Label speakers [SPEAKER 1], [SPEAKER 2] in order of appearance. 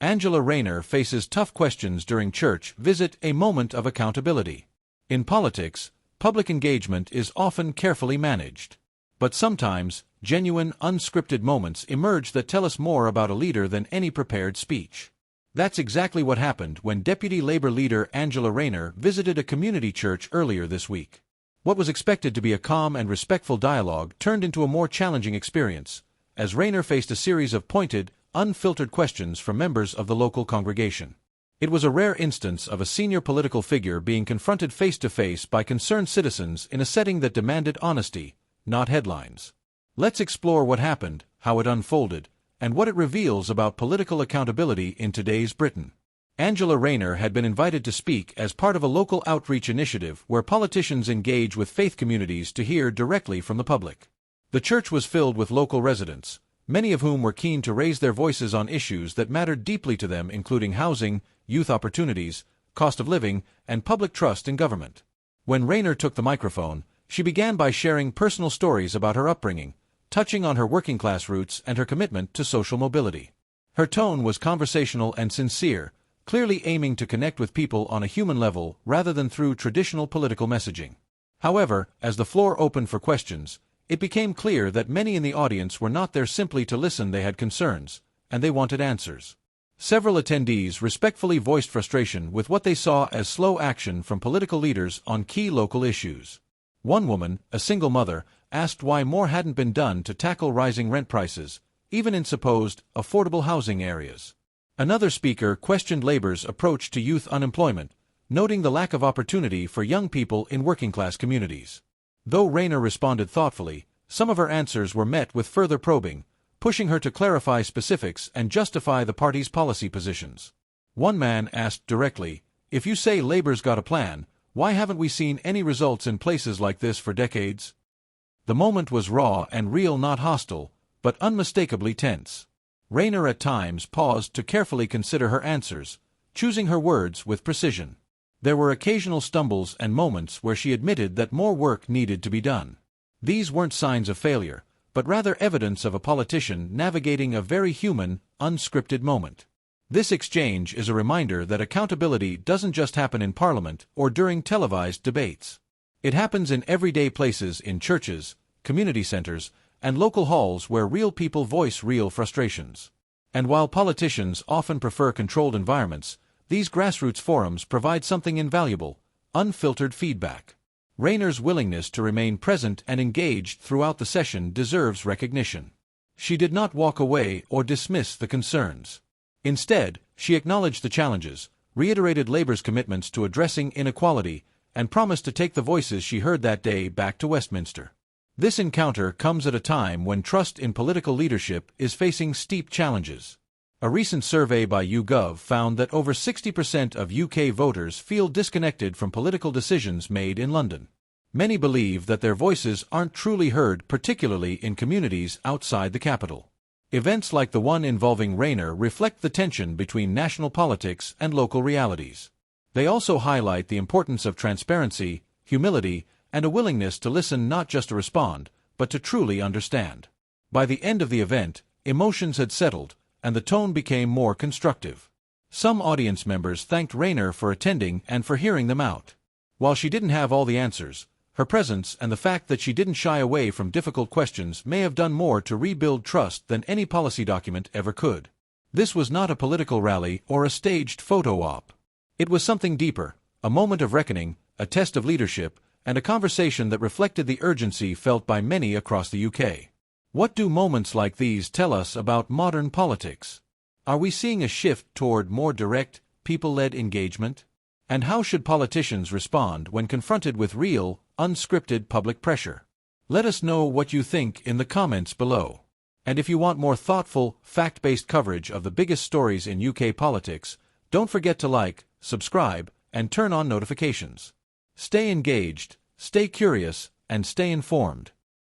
[SPEAKER 1] Angela Rayner faces tough questions during church visit, a moment of accountability. In politics, public engagement is often carefully managed. But sometimes, genuine, unscripted moments emerge that tell us more about a leader than any prepared speech. That's exactly what happened when Deputy Labor leader Angela Rayner visited a community church earlier this week. What was expected to be a calm and respectful dialogue turned into a more challenging experience, as Rayner faced a series of pointed, unfiltered questions from members of the local congregation. It was a rare instance of a senior political figure being confronted face-to-face by concerned citizens in a setting that demanded honesty, not headlines. Let's explore what happened, how it unfolded, and what it reveals about political accountability in today's Britain. Angela Rayner had been invited to speak as part of a local outreach initiative where politicians engage with faith communities to hear directly from the public. The church was filled with local residents, many of whom were keen to raise their voices on issues that mattered deeply to them, including housing, youth opportunities, cost of living, and public trust in government. When Rayner took the microphone, she began by sharing personal stories about her upbringing, touching on her working-class roots and her commitment to social mobility. Her tone was conversational and sincere, clearly aiming to connect with people on a human level rather than through traditional political messaging. However, as the floor opened for questions, it became clear that many in the audience were not there simply to listen. They had concerns, and they wanted answers. Several attendees respectfully voiced frustration with what they saw as slow action from political leaders on key local issues. One woman, a single mother, asked why more hadn't been done to tackle rising rent prices, even in supposed affordable housing areas. Another speaker questioned Labour's approach to youth unemployment, noting the lack of opportunity for young people in working-class communities. Though Rayner responded thoughtfully, some of her answers were met with further probing, pushing her to clarify specifics and justify the party's policy positions. One man asked directly, "If you say Labour's got a plan, why haven't we seen any results in places like this for decades?" The moment was raw and real, not hostile, but unmistakably tense. Rayner at times paused to carefully consider her answers, choosing her words with precision. There were occasional stumbles and moments where she admitted that more work needed to be done. These weren't signs of failure, but rather evidence of a politician navigating a very human, unscripted moment. This exchange is a reminder that accountability doesn't just happen in Parliament or during televised debates. It happens in everyday places, in churches, community centers, and local halls where real people voice real frustrations. And while politicians often prefer controlled environments, these grassroots forums provide something invaluable: unfiltered feedback. Rayner's willingness to remain present and engaged throughout the session deserves recognition. She did not walk away or dismiss the concerns. Instead, she acknowledged the challenges, reiterated Labour's commitments to addressing inequality, and promised to take the voices she heard that day back to Westminster. This encounter comes at a time when trust in political leadership is facing steep challenges. A recent survey by YouGov found that over 60% of UK voters feel disconnected from political decisions made in London. Many believe that their voices aren't truly heard, particularly in communities outside the capital. Events like the one involving Rayner reflect the tension between national politics and local realities. They also highlight the importance of transparency, humility, and a willingness to listen, not just to respond, but to truly understand. By the end of the event, emotions had settled, and the tone became more constructive. Some audience members thanked Rayner for attending and for hearing them out. While she didn't have all the answers, her presence and the fact that she didn't shy away from difficult questions may have done more to rebuild trust than any policy document ever could. This was not a political rally or a staged photo op. It was something deeper, a moment of reckoning, a test of leadership, and a conversation that reflected the urgency felt by many across the UK. What do moments like these tell us about modern politics? Are we seeing a shift toward more direct, people-led engagement? And how should politicians respond when confronted with real, unscripted public pressure? Let us know what you think in the comments below. And if you want more thoughtful, fact-based coverage of the biggest stories in UK politics, don't forget to like, subscribe, and turn on notifications. Stay engaged, stay curious, and stay informed.